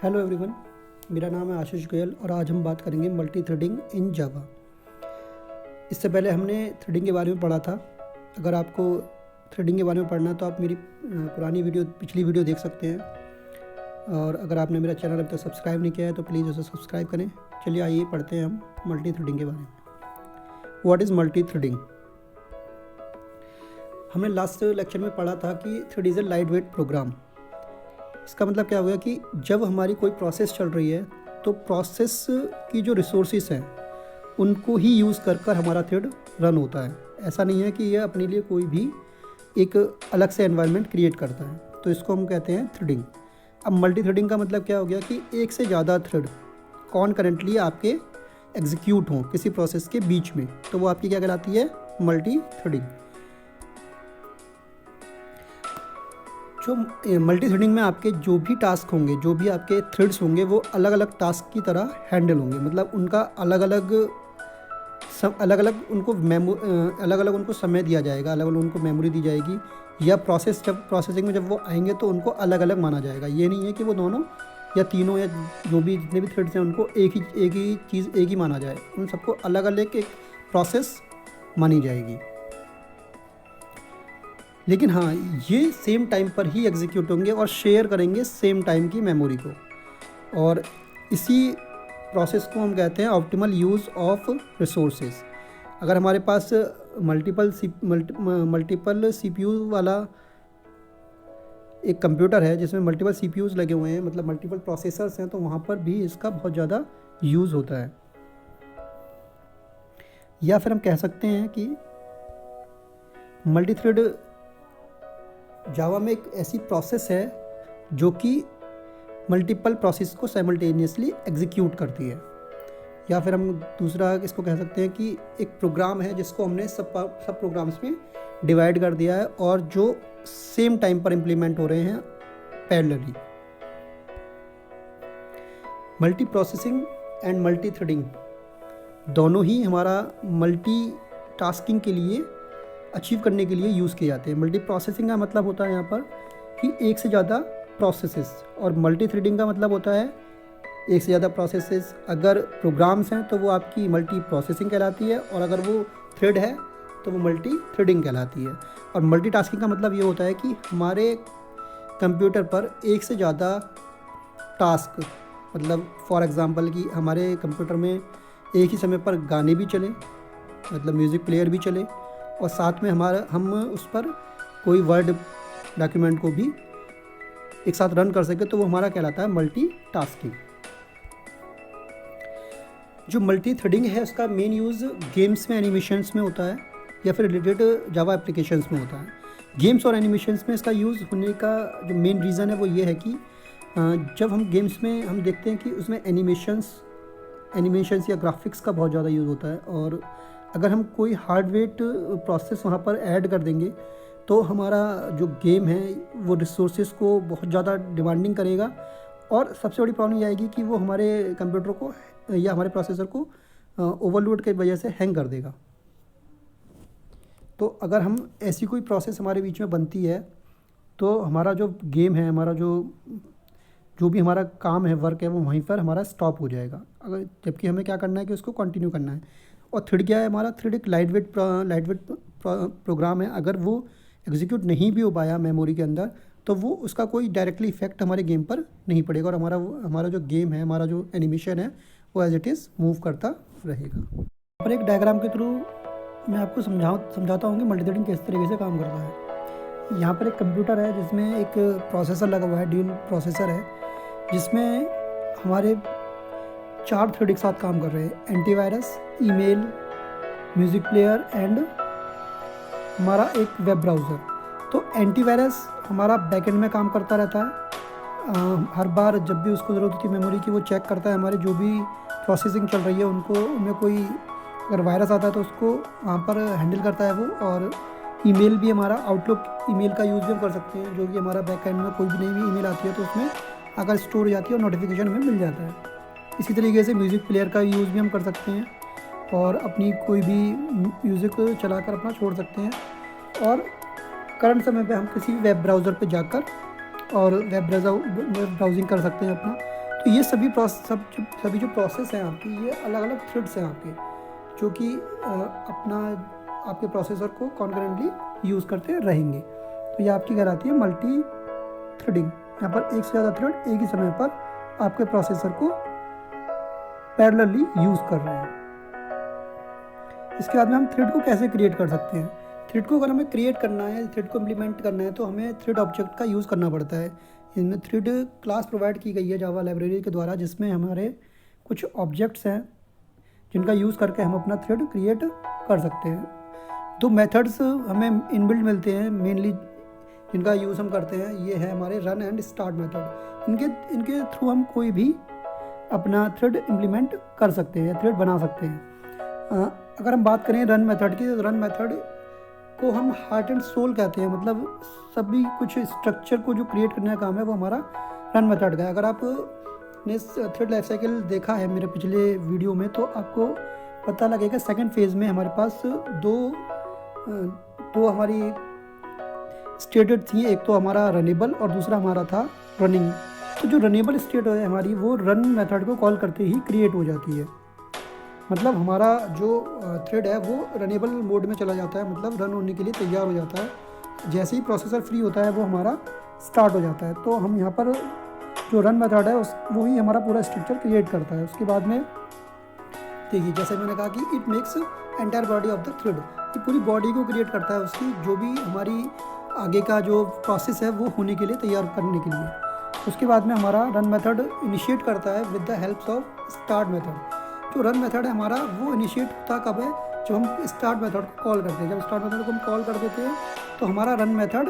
Hello everyone, मेरा नाम है आशीष गोयल और आज हम बात करेंगे मल्टी थ्रेडिंग इन जावा। इससे पहले हमने थ्रेडिंग के बारे में पढ़ा था। अगर आपको थ्रेडिंग के बारे में पढ़ना है तो आप मेरी पिछली वीडियो देख सकते हैं। और अगर आपने मेरा चैनल अभी तक सब्सक्राइब नहीं किया है तो प्लीज़ उसे सब्सक्राइब करें। चलिए आइए पढ़ते हैं हम मल्टी थ्रेडिंग के बारे में। What is multi threading? हमने लास्ट लेक्चर में पढ़ा था कि thread is a lightweight program. इसका मतलब क्या हो गया कि जब हमारी कोई प्रोसेस चल रही है तो प्रोसेस की जो रिसोर्सेस हैं उनको ही यूज़ कर हमारा थ्रेड रन होता है। ऐसा नहीं है कि यह अपने लिए कोई भी एक अलग से एनवायरनमेंट क्रिएट करता है, तो इसको हम कहते हैं थ्रेडिंग। अब मल्टी थ्रेडिंग का मतलब क्या हो गया कि एक से ज़्यादा थ्रेड कॉन्करेंटली आपके एग्जीक्यूट हों किसी प्रोसेस के बीच में, तो वो आपकी क्या कहलाती है? Multi threading. जो मल्टी थ्रेडिंग में आपके जो भी टास्क होंगे, जो भी आपके थ्रेड्स होंगे, वो अलग अलग टास्क की तरह हैंडल होंगे। मतलब उनका अलग अलग उनको समय दिया जाएगा, अलग अलग उनको मेमोरी दी जाएगी, या प्रोसेसिंग में जब वो आएंगे तो उनको अलग अलग माना जाएगा। ये नहीं है कि वो दोनों या तीनों या जो भी जितने भी थ्रेड्स हैं उनको एक ही चीज़ एक ही माना जाए। उन सबको अलग अलग एक प्रोसेस मानी जाएगी। लेकिन हाँ, ये सेम टाइम पर ही एग्जीक्यूट होंगे और शेयर करेंगे सेम टाइम की मेमोरी को। और इसी प्रोसेस को हम कहते हैं ऑप्टिमल यूज़ ऑफ रिसोर्सेज। अगर हमारे पास मल्टीपल सीपीयू वाला एक कंप्यूटर है जिसमें मल्टीपल सीपीयूज़ लगे हुए हैं, मतलब मल्टीपल प्रोसेसर्स हैं, तो वहाँ पर भी इसका बहुत ज़्यादा यूज़ होता है। या फिर हम कह सकते हैं कि मल्टी थ्रेड जावा में एक ऐसी प्रोसेस है जो कि मल्टीपल प्रोसेस को साइमल्टेनियसली एग्जीक्यूट करती है। या फिर हम दूसरा इसको कह सकते हैं कि एक प्रोग्राम है जिसको हमने सब प्रोग्राम्स में डिवाइड कर दिया है और जो सेम टाइम पर इम्प्लीमेंट हो रहे हैं parallelly. Multi processing and multi threading दोनों ही हमारा मल्टी टास्किंग के लिए अचीव करने के लिए यूज़ किए जाते हैं। मल्टी प्रोसेसिंग का मतलब होता है यहाँ पर कि एक से ज़्यादा प्रोसेसेस, और मल्टी थ्रेडिंग का मतलब होता है एक से ज़्यादा प्रोसेसेस। अगर प्रोग्राम्स हैं तो वो आपकी मल्टी प्रोसेसिंग कहलाती है, और अगर वो थ्रेड है तो वो मल्टी थ्रेडिंग कहलाती है। और मल्टी टास्किंग का मतलब ये होता है कि हमारे कंप्यूटर पर एक से ज़्यादा टास्क, मतलब फॉर एग्ज़ाम्पल कि हमारे कंप्यूटर में एक ही समय पर गाने भी चलें, मतलब म्यूज़िक प्लेयर भी चले, और साथ में हम उस पर कोई वर्ड डॉक्यूमेंट को भी एक साथ रन कर सके, तो वो हमारा कहलाता है मल्टी टास्किंग। जो मल्टी थ्रेडिंग है उसका मेन यूज़ गेम्स में, एनिमेशंस में होता है, या फिर रिलेटेड जावा एप्लीकेशंस में होता है। गेम्स और एनिमेशंस में इसका यूज़ होने का जो मेन रीज़न है वो ये है कि जब हम गेम्स में हम देखते हैं कि उसमें एनिमेशंस या ग्राफिक्स का बहुत ज़्यादा यूज़ होता है, और अगर हम कोई हार्डवेयर प्रोसेस वहाँ पर ऐड कर देंगे तो हमारा जो गेम है वो रिसोर्सेज को बहुत ज़्यादा डिमांडिंग करेगा, और सबसे बड़ी प्रॉब्लम ये आएगी कि वो हमारे कंप्यूटर को या हमारे प्रोसेसर को ओवरलोड की वजह से हैंग कर देगा। तो अगर हम ऐसी कोई प्रोसेस हमारे बीच में बनती है तो हमारा जो गेम है, हमारा जो भी हमारा काम है, वर्क है, वो वहीं पर हमारा स्टॉप हो जाएगा। अगर जबकि हमें क्या करना है कि उसको कंटिन्यू करना है। और थ्रेड क्या है? हमारा थ्रेड एक लाइट वेट प्रोग्राम है। अगर वो एग्जीक्यूट नहीं भी हो पाया मेमोरी के अंदर तो वो उसका कोई डायरेक्टली इफेक्ट हमारे गेम पर नहीं पड़ेगा, और हमारा जो गेम है, हमारा जो एनिमेशन है, वो एज इट इज़ मूव करता रहेगा। और एक डायग्राम के थ्रू मैं आपको समझाता हूँ कि मल्टी थ्रेडिंग किस तरीके से काम करता है। यहाँ पर एक कंप्यूटर है जिसमें एक प्रोसेसर लगा हुआ है, ड्यूल प्रोसेसर है, जिसमें हमारे 4 थ्रेड एक साथ काम कर रहे हैं: antivirus, email, music player and हमारा एक वेब ब्राउज़र। तो एंटीवायरस हमारा बैकएंड में काम करता रहता है। हर बार जब भी उसको ज़रूरत होती है मेमोरी की, वो चेक करता है हमारे जो भी प्रोसेसिंग चल रही है उनमें कोई अगर वायरस आता है तो उसको वहाँ पर हैंडल करता है वो। और ईमेल भी हमारा आउटलुक ईमेल का यूज़ भी हम कर सकते हैं, जो कि हमारा बैकएंड में कोई भी नई भी ईमेल आती है तो उसमें अगर स्टोर हो जाती है और नोटिफिकेशन हमें मिल जाता है। इसी तरीके से म्यूज़िक प्लेयर का यूज़ भी हम कर सकते हैं और अपनी कोई भी म्यूज़िक चलाकर अपना छोड़ सकते हैं। और करंट समय पे हम किसी वेब ब्राउज़र पे जाकर और वेब ब्राउज़िंग कर सकते हैं अपना। तो ये सभी जो प्रोसेस हैं आपकी, ये अलग अलग थ्रेड्स हैं आपके, जो कि अपना आपके प्रोसेसर को कॉन्करेंटली यूज़ करते रहेंगे। तो ये आपकी कहलाती है मल्टी थ्रेडिंग। यहाँ पर एक से ज़्यादा थ्रेड एक ही समय पर आपके प्रोसेसर को पैरेलली यूज़ कर रहे हैं। इसके बाद में हम थ्रेड को कैसे क्रिएट कर सकते हैं। थ्रेड को अगर हमें क्रिएट करना है, थ्रेड को इम्प्लीमेंट करना है, तो हमें थ्रेड ऑब्जेक्ट का यूज़ करना पड़ता है। इनमें थ्रेड क्लास प्रोवाइड की गई है जावा लाइब्रेरी के द्वारा, जिसमें हमारे कुछ ऑब्जेक्ट्स हैं जिनका यूज़ करके हम अपना थ्रेड क्रिएट कर सकते हैं। दो मेथड्स हमें इनबिल्ट मिलते हैं मेनली जिनका यूज़ हम करते हैं, ये है हमारे रन एंड स्टार्ट मेथड। इनके थ्रू हम कोई भी अपना थ्रेड इम्प्लीमेंट कर सकते हैं, थ्रेड बना सकते हैं। अगर हम बात करें रन मेथड की, तो रन मेथड को हम हार्ट एंड सोल कहते हैं, मतलब सभी कुछ स्ट्रक्चर को जो क्रिएट करने का काम है वो हमारा रन मेथड का है। अगर आपने थ्रेड लाइफ साइकिल देखा है मेरे पिछले वीडियो में, तो आपको पता लगेगा सेकंड फेज़ में हमारे पास दो हमारी स्टेटेड थी, एक तो हमारा रनेबल और दूसरा हमारा था रनिंग। तो जो रनेबल स्टेट है हमारी, वो रन मेथड को कॉल करते ही क्रिएट हो जाती है। मतलब हमारा जो थ्रेड है वो रनेबल मोड में चला जाता है, मतलब रन होने के लिए तैयार हो जाता है। जैसे ही प्रोसेसर फ्री होता है वो हमारा स्टार्ट हो जाता है। तो हम यहाँ पर जो रन मेथड है वो ही हमारा पूरा स्ट्रक्चर क्रिएट करता है। उसके बाद में देखिए, जैसे मैंने कहा कि it makes entire body of the thread, ये पूरी बॉडी को क्रिएट करता है, उसकी जो भी हमारी आगे का जो प्रोसेस है वो होने के लिए, तैयार करने के लिए। उसके बाद में हमारा रन मेथड इनिशिएट करता है with the help of start method. जो रन मेथड है हमारा, वो इनिशिएट होता कब है, जब हम स्टार्ट मेथड को कॉल करते हैं। जब स्टार्ट मेथड को हम कॉल कर देते हैं तो हमारा रन मेथड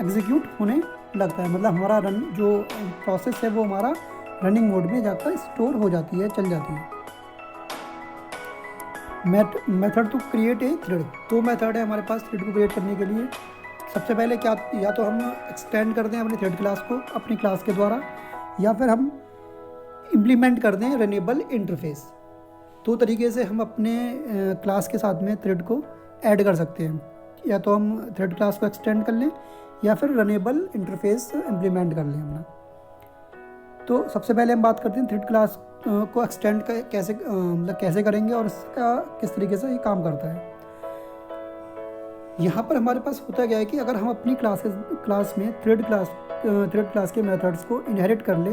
एग्जीक्यूट होने लगता है, मतलब हमारा रन जो प्रोसेस है वो हमारा रनिंग मोड में जाकर स्टोर हो जाती है, चल जाती है। Method to create a thread, दो मेथड है हमारे पास थ्रेड को क्रिएट करने के लिए। सबसे पहले क्या, या तो हम एक्सटेंड कर दें अपनी थ्रेड क्लास को अपनी क्लास के द्वारा, या फिर हम इम्प्लीमेंट कर दें रनेबल इंटरफेस। दो तरीके से हम अपने क्लास के साथ में थ्रेड को ऐड कर सकते हैं, या तो हम थ्रेड क्लास को एक्सटेंड कर लें या फिर रनेबल इंटरफेस इम्प्लीमेंट कर लें अपना। तो सबसे पहले हम बात करते हैं थ्रेड क्लास को एक्सटेंड कैसे करेंगे और इसका किस तरीके से ये काम करता है। यहाँ पर हमारे पास होता क्या है कि अगर हम अपनी क्लास में थ्रेड क्लास के मेथड्स को इनहेरिट कर ले,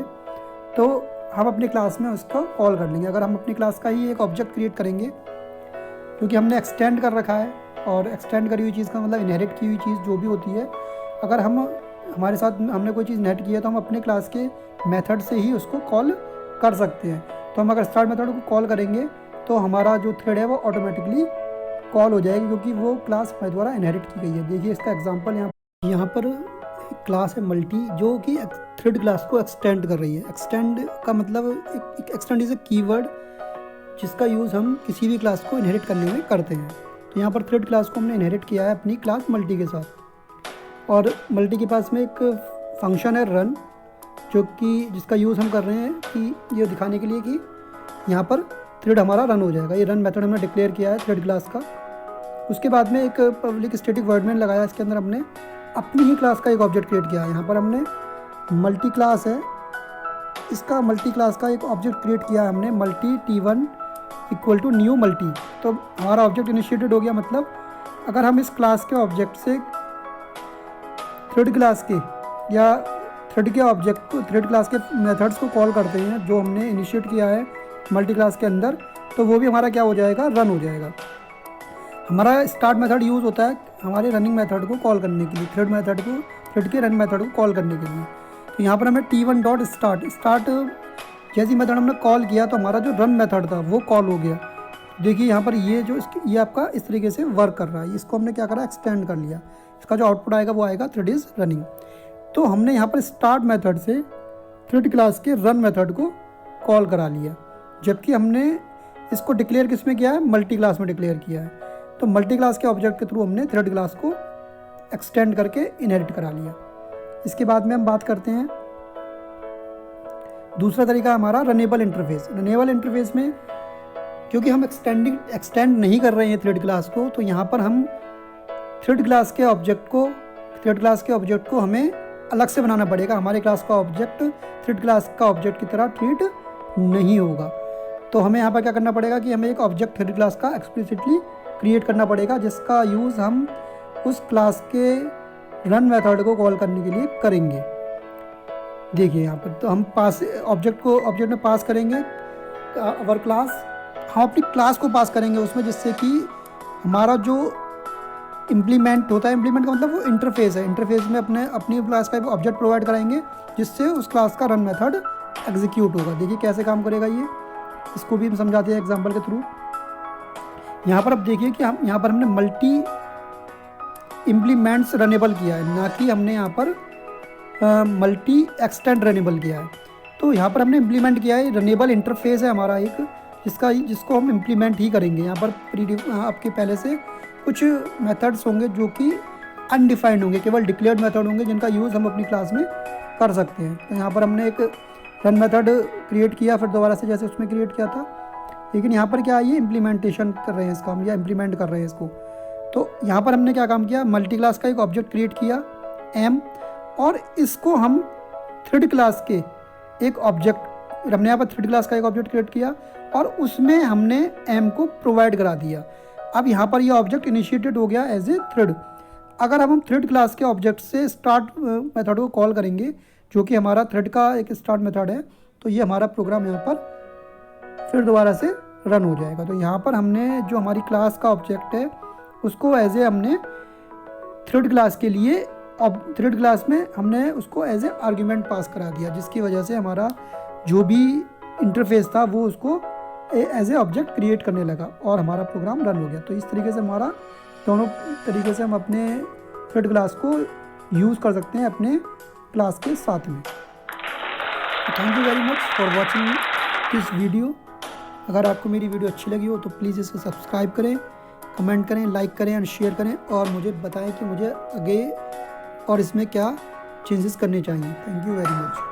तो हम अपनी क्लास में उसको कॉल कर लेंगे। अगर हम अपनी क्लास का ही एक ऑब्जेक्ट क्रिएट करेंगे, क्योंकि हमने एक्सटेंड कर रखा है, और एक्सटेंड करी हुई चीज़ का मतलब इनहेरिट की हुई चीज़ जो भी होती है, अगर हमारे साथ हमने कोई चीज़ इनहेरिट की है तो हम अपने क्लास के मेथड से ही उसको कॉल कर सकते हैं। तो हम अगर स्टार्ट मेथड को कॉल करेंगे तो हमारा जो थ्रेड है वो ऑटोमेटिकली कॉल हो जाएगी, क्योंकि वो क्लास हमारे द्वारा इनहेरिट की गई है। देखिए इसका एग्जांपल यहाँ पर क्लास है मल्टी, जो कि थ्रेड क्लास को एक्सटेंड कर रही है। एक्सटेंड का मतलब एक्सटेंड इज़ ए कीवर्ड जिसका यूज़ हम किसी भी क्लास को इनहेरिट करने में करते हैं। तो यहाँ पर थ्रेड क्लास को हमने इनहेरिट किया है अपनी क्लास मल्टी के साथ, और मल्टी के पास में एक फंक्शन है रन, जो कि जिसका यूज़ हम कर रहे हैं कि ये दिखाने के लिए कि यहाँ पर थ्रेड हमारा रन हो जाएगा। ये रन मेथड हमने डिक्लेयर किया है थ्रेड क्लास का। उसके बाद में एक पब्लिक स्टैटिक वॉइड मेन लगाया, इसके अंदर हमने अपनी ही क्लास का एक ऑब्जेक्ट क्रिएट किया है। यहाँ पर हमने मल्टी क्लास है, इसका मल्टी क्लास का एक ऑब्जेक्ट क्रिएट किया है हमने, multi T1 equal to new multi. तो हमारा ऑब्जेक्ट इनिशिएटेड हो गया। मतलब अगर हम इस क्लास के ऑब्जेक्ट से थ्रेड क्लास के या थ्रेड के ऑब्जेक्ट को, थ्रेड क्लास के मेथड्स को कॉल करते हैं जो हमने इनिशिएट किया है मल्टी क्लास के अंदर, तो वो भी हमारा क्या हो जाएगा, रन हो जाएगा। हमारा स्टार्ट मेथड यूज़ होता है हमारे रनिंग मेथड को कॉल करने के लिए, थ्रेड के रन मेथड को कॉल करने के लिए। तो यहाँ पर हमें T1 डॉट स्टार्ट जैसी मेथड हमने कॉल किया तो हमारा जो रन मेथड था वो कॉल हो गया। देखिए यहाँ पर ये आपका इस तरीके से वर्क कर रहा है। इसको हमने क्या करा, एक्सटेंड कर लिया। इसका जो आउटपुट आएगा वो आएगा थ्रेड इज़ रनिंग। तो हमने यहाँ पर स्टार्ट मेथड से थ्रेड क्लास के रन मेथड को कॉल करा लिया, जबकि हमने इसको डिक्लेयर किस में किया है, मल्टी क्लास में डिक्लेयर किया है। तो मल्टी क्लास के ऑब्जेक्ट के थ्रू हमने थ्रेड क्लास को एक्सटेंड करके इनहेरिट करा लिया। इसके बाद में हम बात करते हैं दूसरा तरीका हमारा रनेबल इंटरफेस। रनेबल इंटरफेस में क्योंकि हम एक्सटेंड नहीं कर रहे हैं थ्रेड क्लास को, तो यहाँ पर हम थ्रेड क्लास के ऑब्जेक्ट को हमें अलग से बनाना पड़ेगा। हमारे क्लास का ऑब्जेक्ट थ्रेड क्लास का ऑब्जेक्ट की तरह ट्रीट नहीं होगा। तो हमें यहाँ पर क्या करना पड़ेगा कि हमें एक ऑब्जेक्ट थ्रेड क्लास का एक्सप्लिसिटली क्रिएट करना पड़ेगा, जिसका यूज़ हम उस क्लास के रन मेथड को कॉल करने के लिए करेंगे। देखिए यहाँ पर तो हम पास ऑब्जेक्ट में पास करेंगे अवर क्लास, हम अपनी क्लास को पास करेंगे उसमें, जिससे कि हमारा जो इम्प्लीमेंट होता है, इम्प्लीमेंट का मतलब वो इंटरफेस है, इंटरफेस में अपनी क्लास का एक ऑब्जेक्ट प्रोवाइड कराएंगे जिससे उस क्लास का रन मेथड एग्जीक्यूट होगा। देखिए कैसे काम करेगा ये, इसको भी हम समझाते हैं एग्जांपल के थ्रू। यहाँ पर अब देखिए कि हम यहाँ पर हमने मल्टी इम्प्लीमेंट्स रनेबल किया है, ना कि हमने यहाँ पर मल्टी एक्सटेंड रनेबल किया है। तो यहाँ पर हमने इम्प्लीमेंट किया है, रनेबल इंटरफेस है हमारा एक, जिसको हम इम्प्लीमेंट ही करेंगे। यहाँ पर आपके पहले से कुछ मेथड्स होंगे जो कि अनडिफाइंड होंगे, केवल डिक्लेयर्ड मेथड होंगे जिनका यूज़ हम अपनी क्लास में कर सकते हैं। तो यहाँ पर हमने एक रन मेथड क्रिएट किया, फिर दोबारा से जैसे उसमें क्रिएट किया था, लेकिन यहाँ पर क्या है, ये इम्प्लीमेंटेशन कर रहे हैं इसका हम, या इम्प्लीमेंट कर रहे हैं इसको। तो यहाँ पर हमने क्या काम किया, मल्टी क्लास का एक ऑब्जेक्ट क्रिएट किया एम, और इसको हम थ्रेड क्लास के एक ऑब्जेक्ट, हमने यहाँ पर थ्रेड क्लास का एक ऑब्जेक्ट क्रिएट किया और उसमें हमने एम को प्रोवाइड करा दिया। अब यहाँ पर ये ऑब्जेक्ट इनिशिएटेड हो गया एज ए थ्रेड। अगर हम थ्रेड क्लास के ऑब्जेक्ट से स्टार्ट मेथड को कॉल करेंगे, जो कि हमारा थ्रेड का एक स्टार्ट मेथड है, तो ये हमारा प्रोग्राम यहाँ पर फिर दोबारा से रन हो जाएगा। तो यहाँ पर हमने जो हमारी क्लास का ऑब्जेक्ट है उसको एज ए हमने थ्रेड क्लास के लिए, अब थ्रेड क्लास में हमने उसको एज ए आर्ग्यूमेंट पास करा दिया, जिसकी वजह से हमारा जो भी इंटरफेस था वो उसको एज ए ऑब्जेक्ट क्रिएट करने लगा और हमारा प्रोग्राम रन हो गया। तो इस तरीके से हमारा दोनों तरीके से हम अपने थ्रेड क्लास को यूज़ कर सकते हैं अपने क्लास के साथ में। Thank you very much for watching this video. अगर आपको मेरी वीडियो अच्छी लगी हो तो प्लीज़ इसे सब्सक्राइब करें, कमेंट करें, लाइक करें एंड शेयर करें, और मुझे बताएं कि मुझे आगे और इसमें क्या चेंजेस करने चाहिए। Thank you very much.